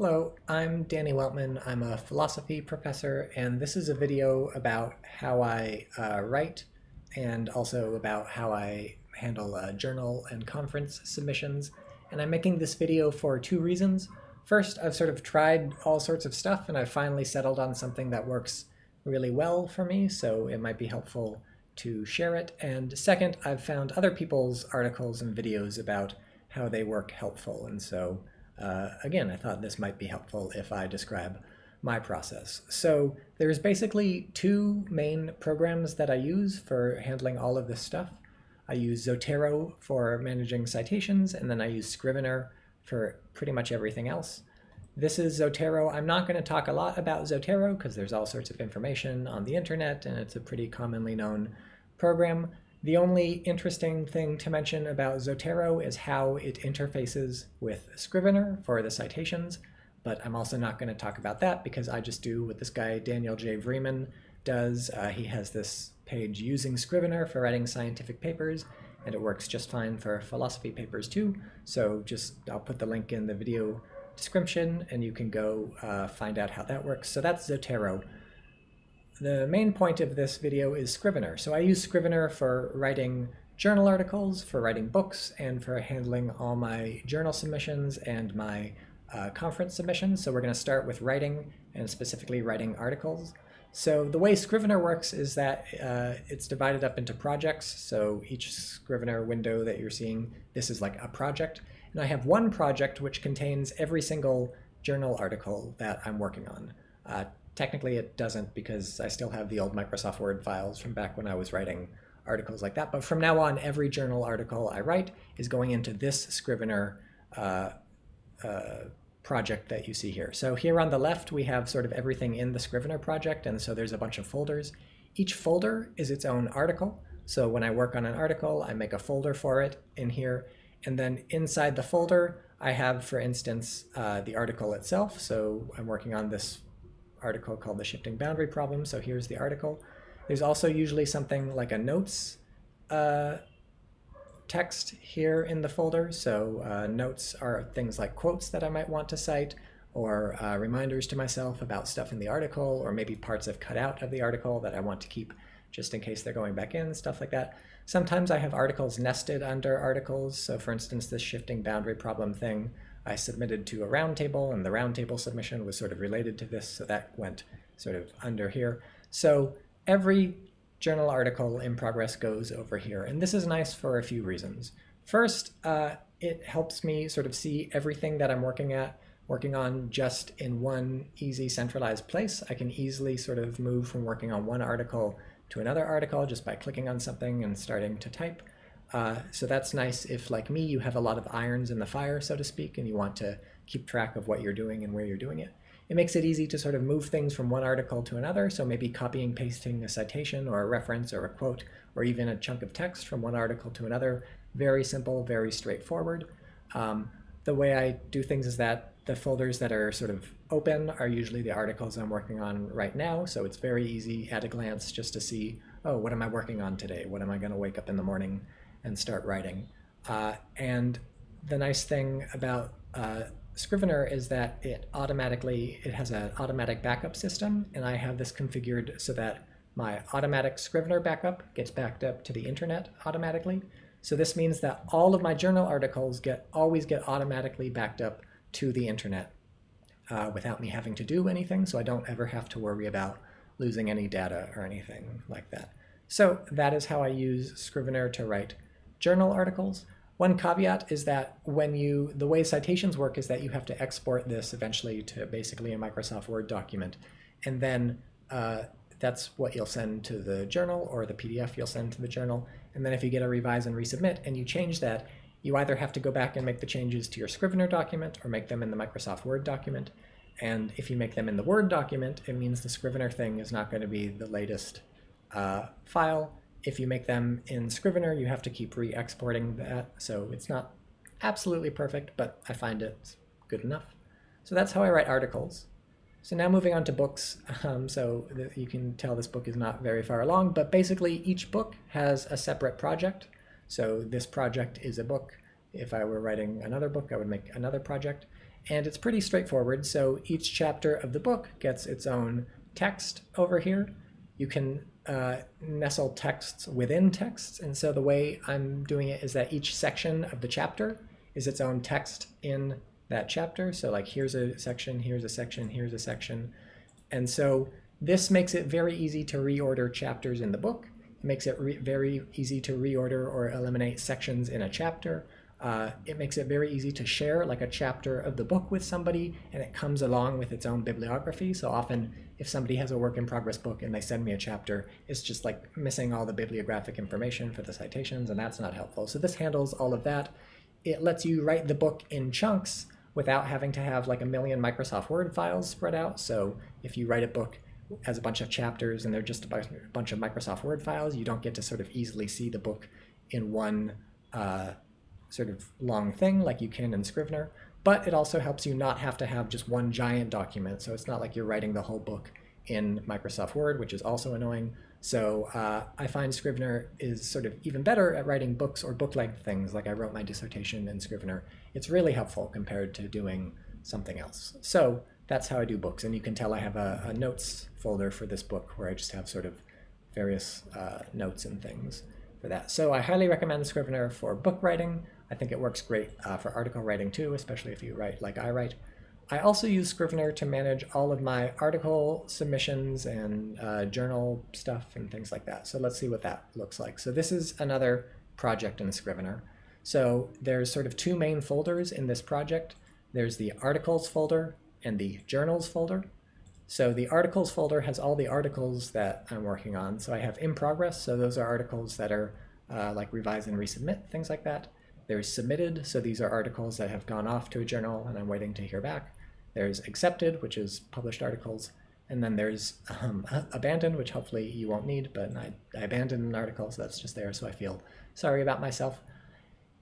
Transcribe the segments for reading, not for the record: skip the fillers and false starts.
Hello, I'm Danny Weltman. I'm a philosophy professor, and this is a video about how I write and also about how I handle journal and conference submissions. And I'm making this video for two reasons. First, I've sort of tried all sorts of stuff, and I've finally settled on something that works really well for me, so it might be helpful to share it. And second, I've found other people's articles and videos about how they work helpful, and so again, I thought this might be helpful if I describe my process. So there's basically two main programs that I use for handling all of this stuff. I use Zotero for managing citations, and then I use Scrivener for pretty much everything else. This is Zotero. I'm not going to talk a lot about Zotero because there's all sorts of information on the internet, and it's a pretty commonly known program. The only interesting thing to mention about Zotero is how it interfaces with Scrivener for the citations, but I'm also not going to talk about that because I just do what this guy Daniel J. Vreeman does. He has this page using Scrivener for writing scientific papers, and it works just fine for philosophy papers too. So I'll put the link in the video description and you can go find out how that works. So that's Zotero. The main point of this video is Scrivener. So I use Scrivener for writing journal articles, for writing books, and for handling all my journal submissions and my conference submissions. So we're going to start with writing, and specifically writing articles. So the way Scrivener works is that it's divided up into projects. So each Scrivener window that you're seeing, this is like a project. And I have one project which contains every single journal article that I'm working on. Technically it doesn't because I still have the old Microsoft Word files from back when I was writing articles like that. But from now on, every journal article I write is going into this Scrivener project that you see here. So here on the left, we have sort of everything in the Scrivener project, and so there's a bunch of folders. Each folder is its own article. So when I work on an article, I make a folder for it in here, and then inside the folder, I have, for instance, the article itself. So I'm working on this article called The Shifting Boundary Problem. So here's the article. There's also usually something like a notes text here in the folder. So notes are things like quotes that I might want to cite, or reminders to myself about stuff in the article, or maybe parts I've cut out of the article that I want to keep just in case they're going back in, stuff like that. Sometimes I have articles nested under articles. So for instance, this shifting boundary problem thing I submitted to a roundtable, and the roundtable submission was sort of related to this, so that went sort of under here. So every journal article in progress goes over here, and this is nice for a few reasons. First, it helps me sort of see everything that I'm working on just in one easy centralized place. I can easily sort of move from working on one article to another article just by clicking on something and starting to type. So that's nice if, like me, you have a lot of irons in the fire, so to speak, and you want to keep track of what you're doing and where you're doing it. It makes it easy to sort of move things from one article to another, so maybe copying, pasting a citation or a reference or a quote or even a chunk of text from one article to another. Very simple, very straightforward. The way I do things is that the folders that are sort of open are usually the articles I'm working on right now, so it's very easy at a glance just to see, oh, what am I working on today? What am I going to wake up in the morning and start writing? And the nice thing about Scrivener is that it has an automatic backup system, and I have this configured so that my automatic Scrivener backup gets backed up to the internet automatically. So this means that all of my journal articles always get automatically backed up to the internet without me having to do anything, so I don't ever have to worry about losing any data or anything like that. So that is how I use Scrivener to write journal articles. One caveat is that the way citations work is that you have to export this eventually to basically a Microsoft Word document, and then that's what you'll send to the journal, or the PDF you'll send to the journal. And then if you get a revise and resubmit and you change that, you either have to go back and make the changes to your Scrivener document or make them in the Microsoft Word document. And if you make them in the Word document, it means the Scrivener thing is not going to be the latest file. If you make them in Scrivener, you have to keep re-exporting that. So it's not absolutely perfect, but I find it's good enough. So that's how I write articles. So now moving on to books. So you can tell this book is not very far along, but basically each book has a separate project. So this project is a book. If I were writing another book, I would make another project. And it's pretty straightforward. So each chapter of the book gets its own text over here. You can nestle texts within texts. And so the way I'm doing it is that each section of the chapter is its own text in that chapter. So like here's a section, here's a section, here's a section. And so this makes it very easy to reorder chapters in the book. It makes it very easy to reorder or eliminate sections in a chapter. It makes it very easy to share like a chapter of the book with somebody, and it comes along with its own bibliography. So often if somebody has a work in progress book and they send me a chapter, it's just like missing all the bibliographic information for the citations, and that's not helpful. So this handles all of that. It lets you write the book in chunks without having to have like a million Microsoft Word files spread out. So if you write a book as a bunch of chapters and they're just a bunch of Microsoft Word files, you don't get to sort of easily see the book in one sort of long thing like you can in Scrivener. But it also helps you not have to have just one giant document. So it's not like you're writing the whole book in Microsoft Word, which is also annoying. So I find Scrivener is sort of even better at writing books or book-length things, like I wrote my dissertation in Scrivener. It's really helpful compared to doing something else. So that's how I do books. And you can tell I have a notes folder for this book where I just have sort of various notes and things for that. So I highly recommend Scrivener for book writing. I think it works great for article writing too, especially if you write like I write. I also use Scrivener to manage all of my article submissions and journal stuff and things like that. So let's see what that looks like. So this is another project in Scrivener. So there's sort of two main folders in this project. There's the articles folder and the journals folder. So the articles folder has all the articles that I'm working on. So I have in progress. So those are articles that are like revise and resubmit, things like that. There's submitted. So these are articles that have gone off to a journal and I'm waiting to hear back. There's accepted, which is published articles. And then there's abandoned, which hopefully you won't need, but I abandoned an article, so that's just there. So I feel sorry about myself.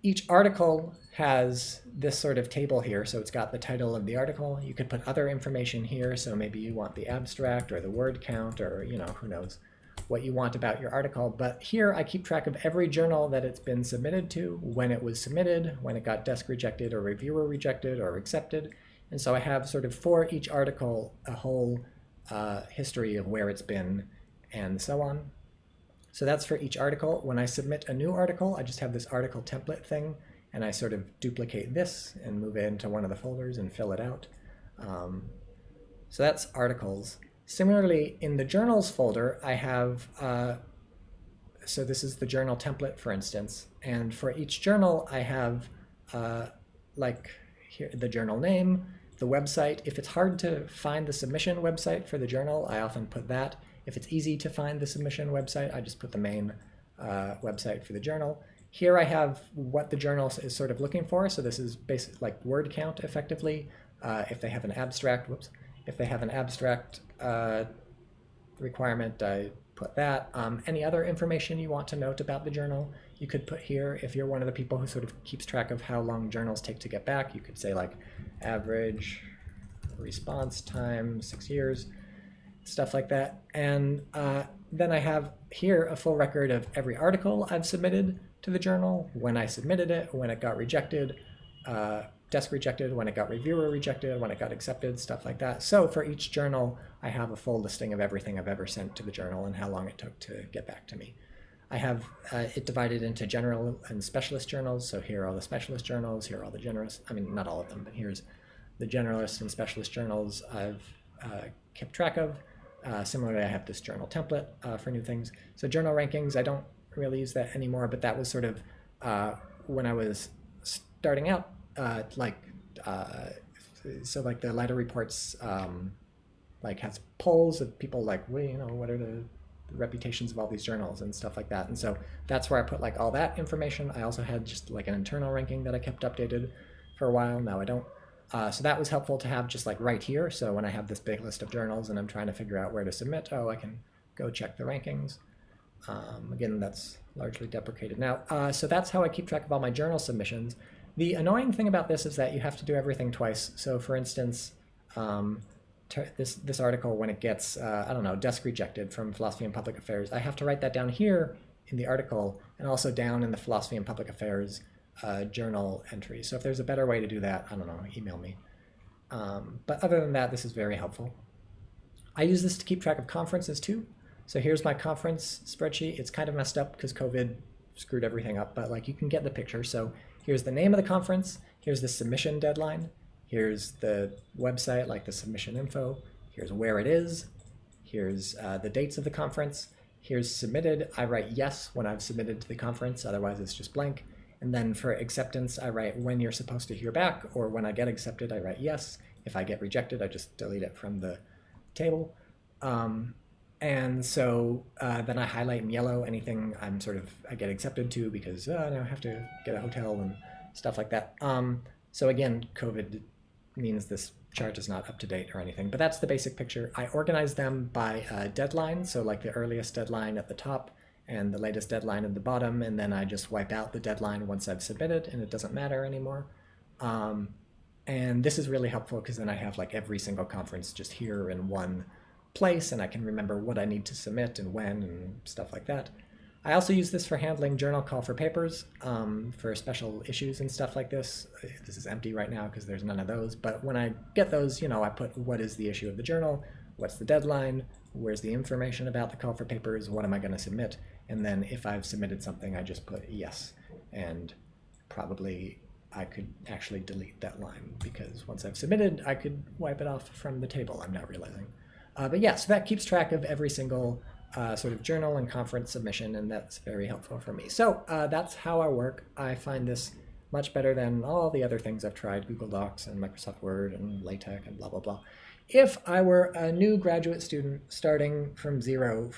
Each article has this sort of table here. So it's got the title of the article. You could put other information here. So maybe you want the abstract or the word count or, you know, who knows what you want about your article. But here I keep track of every journal that it's been submitted to, when it was submitted, when it got desk rejected or reviewer rejected or accepted. And so I have sort of for each article a whole history of where it's been and so on. So that's for each article. When I submit a new article, I just have this article template thing, and I sort of duplicate this and move it into one of the folders and fill it out. So that's articles. Similarly, in the journals folder, I have, so this is the journal template, for instance, and for each journal, I have like here, the journal name, the website. If it's hard to find the submission website for the journal, I often put that. If it's easy to find the submission website, I just put the main website for the journal. Here I have what the journal is sort of looking for. So this is basic like word count effectively. If they have an abstract, if they have an abstract requirement, I put that. Any other information you want to note about the journal, you could put here. If you're one of the people who sort of keeps track of how long journals take to get back, you could say like average response time, 6 years, stuff like that. And then I have here a full record of every article I've submitted to the journal, when I submitted it, when it got rejected, desk rejected, when it got reviewer rejected, when it got accepted, stuff like that. So for each journal, I have a full listing of everything I've ever sent to the journal and how long it took to get back to me. I have it divided into general and specialist journals. So here are all the specialist journals, here are all the generalist, I mean, not all of them, but here's the generalist and specialist journals I've kept track of. Similarly, I have this journal template for new things. So journal rankings, I don't really use that anymore, but that was sort of when I was starting out, so like the Leiter reports like has polls of people like, well, you know, what are the reputations of all these journals and stuff like that. And so that's where I put like all that information. I also had just like an internal ranking that I kept updated for a while. Now I don't. So that was helpful to have just like right here. So when I have this big list of journals and I'm trying to figure out where to submit, oh, I can go check the rankings. Again, that's largely deprecated now. So that's how I keep track of all my journal submissions. The annoying thing about this is that you have to do everything twice. So for instance, this article, when it gets, I don't know, desk rejected from Philosophy and Public Affairs, I have to write that down here in the article and also down in the Philosophy and Public Affairs journal entry. So if there's a better way to do that, I don't know, email me. But other than that, this is very helpful. I use this to keep track of conferences too. So here's my conference spreadsheet. It's kind of messed up because COVID screwed everything up, but like you can get the picture. So here's the name of the conference. Here's the submission deadline. Here's the website, like the submission info. Here's where it is. Here's the dates of the conference. Here's submitted. I write yes when I've submitted to the conference, otherwise it's just blank. And then for acceptance, I write when you're supposed to hear back, or when I get accepted, I write yes. If I get rejected, I just delete it from the table. And so then I highlight in yellow anything I get accepted to because now I have to get a hotel and stuff like that. So again, COVID means this chart is not up to date or anything, but that's the basic picture. I organize them by deadline, so like the earliest deadline at the top and the latest deadline at the bottom, and then I just wipe out the deadline once I've submitted and it doesn't matter anymore. And this is really helpful because then I have like every single conference just here in one place, and I can remember what I need to submit and when and stuff like that. I also use this for handling journal call for papers for special issues and stuff like this. This is empty right now because there's none of those, but when I get those, I put what is the issue of the journal, what's the deadline, where's the information about the call for papers, what am I going to submit, and then if I've submitted something, I just put yes, and probably I could actually delete that line because once I've submitted, I could wipe it off from the table, I'm now realizing. But yeah, so that keeps track of every single sort of journal and conference submission, and that's very helpful for me. So that's how I work. I find this much better than all the other things I've tried, Google Docs and Microsoft Word and LaTeX and blah, blah, blah. If I were a new graduate student starting from zero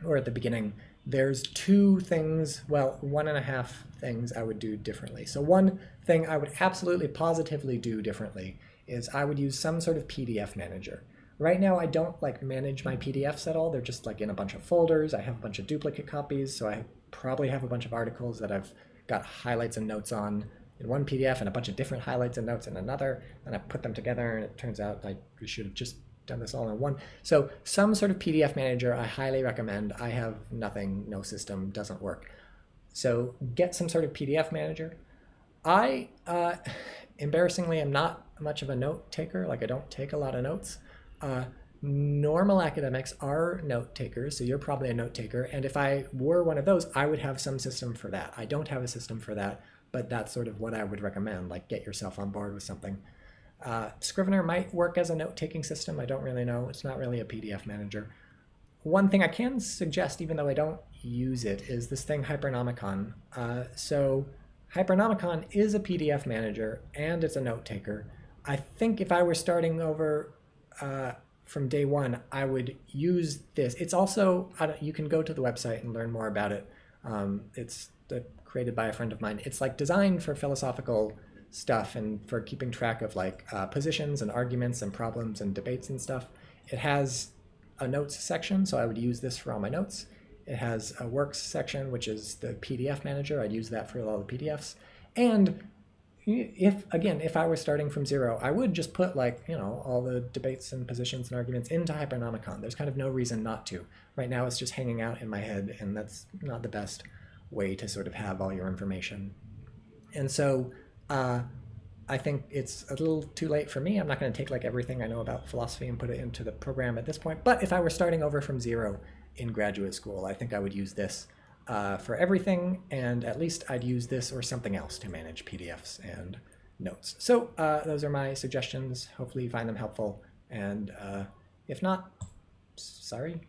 or at the beginning, there's two things, well, 1.5 things I would do differently. So one thing I would absolutely positively do differently is I would use some sort of PDF manager. Right now, I don't manage my PDFs at all. They're just in a bunch of folders. I have a bunch of duplicate copies, so I probably have a bunch of articles that I've got highlights and notes on in one PDF and a bunch of different highlights and notes in another, and I put them together, and it turns out I should have just done this all in one. So some sort of PDF manager I highly recommend. I have nothing, no system, doesn't work. So get some sort of PDF manager. I, embarrassingly, am not much of a note taker. I don't take a lot of notes. Normal academics are note takers, so you're probably a note taker, and if I were one of those, I would have some system for that. I don't have a system for that, but that's sort of what I would recommend, get yourself on board with something. Scrivener might work as a note-taking system. I don't really know. It's not really a PDF manager. One thing I can suggest, even though I don't use it, is this thing Hypernomicon. So Hypernomicon is a PDF manager, and it's a note-taker. I think if I were starting over from day one, I would use this. It's also, you can go to the website and learn more about it. It's created by a friend of mine. It's designed for philosophical stuff and for keeping track of positions and arguments and problems and debates and stuff. It has a notes section, so I would use this for all my notes. It has a works section, which is the PDF manager. I'd use that for all the PDFs. And if I were starting from zero, I would just put all the debates and positions and arguments into Hypernomicon. There's kind of no reason not to. Right now it's just hanging out in my head, and that's not the best way to sort of have all your information. And so I think it's a little too late for me. I'm not going to take everything I know about philosophy and put it into the program at this point. But if I were starting over from zero in graduate school, I think I would use this for everything, and at least I'd use this or something else to manage PDFs and notes. So those are my suggestions. Hopefully you find them helpful, and if not, sorry.